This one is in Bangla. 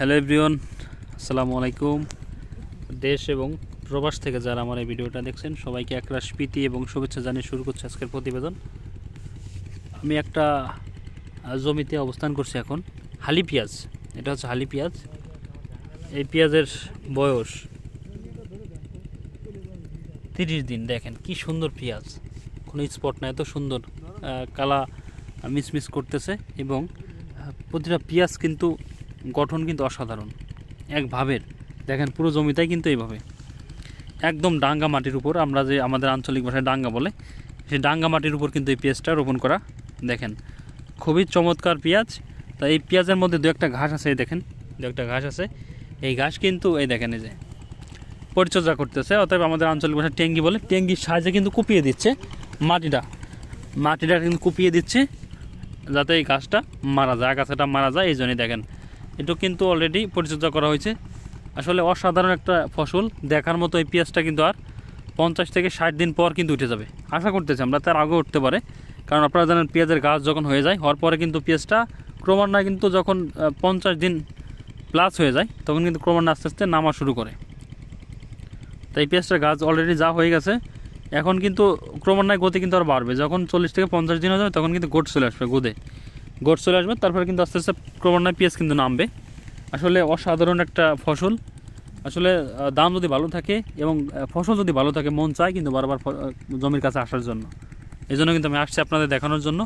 হ্যালো এভরিওয়ান, আসসালামু আলাইকুম। দেশ এবং প্রবাস থেকে যারা আমার এই ভিডিওটা দেখছেন সবাইকে একরাশ প্রীতি এবং শুভেচ্ছা জানিয়ে শুরু করছে আজকের প্রতিবেদন। আমি একটা জমিতে অবস্থান করছি এখন। হালি পেঁয়াজ, এটা হচ্ছে হালি পেঁয়াজ। এই পেঁয়াজের বয়স 30 দিন। দেখেন কি সুন্দর পেঁয়াজ, কোনো স্পট না, এত সুন্দর কালা মিসমিস করতেছে এবং প্রতিটা পেঁয়াজ কিন্তু গঠন কিন্তু অসাধারণ এক ভাবের। দেখেন পুরো জমিটাই কিন্তু এইভাবে একদম ডাঙ্গা মাটির উপর, আমরা যে আমাদের আঞ্চলিক ভাষায় ডাঙ্গা বলে, সেই ডাঙ্গা মাটির উপর কিন্তু এই পেঁয়াজটা রোপণ করা। দেখেন খুবই চমৎকার পেঁয়াজ। তা এই পেঁয়াজের মধ্যে দু একটা ঘাস আছে, দেখেন দু একটা ঘাস আছে। এই ঘাস কিন্তু এই দেখেন এই যে পরিচর্যা করতেছে, অতএব আমাদের আঞ্চলিক ভাষায় টেঙ্গি বলে। টেঙ্গির সাহায্যে কিন্তু কুপিয়ে দিচ্ছে মাটিটা কিন্তু কুপিয়ে দিচ্ছে যাতে এই গাছটা মারা যায়, আগাছাটা মারা যায়। এই জন্যই দেখেন এটা কিন্তু অলরেডি পরিচর্যা করা হয়েছে। আসলে অসাধারণ একটা ফসল, দেখার মতো। এই পেঁয়াজটা কিন্তু আর 50 থেকে 60 দিন পর কিন্তু উঠে যাবে, আশা করতেছি আমরা, তার আগেও উঠতে পারে। কারণ আপনারা জানেন পেঁয়াজের গাছ যখন হয়ে যায়, হওয়ার পরে কিন্তু পেঁয়াজটা ক্রমান্বয়ে কিন্তু যখন 50 দিন প্লাস হয়ে যায় তখন কিন্তু ক্রমান্বয়ে আস্তে আস্তে নামা শুরু করে। তাই পেঁয়াজটার গাছ অলরেডি যা হয়ে গেছে, এখন কিন্তু ক্রমান্বয়ে গতি কিন্তু আর বাড়বে। যখন 40 থেকে 50 দিন হয়ে যাবে তখন কিন্তু গোট চলে আসবে, গোট চলে আসবে, তারপরে কিন্তু আস্তে আস্তে ক্রমান্বয়ে পেঁয়াজ কিন্তু নামবে। আসলে অসাধারণ একটা ফসল। আসলে দাম যদি ভালো থাকে এবং ফসল যদি ভালো থাকে, মন চায় কিন্তু বারবার জমির কাছে আসার জন্য। এই জন্য কিন্তু আমি আসছি আপনাদের দেখানোর জন্য।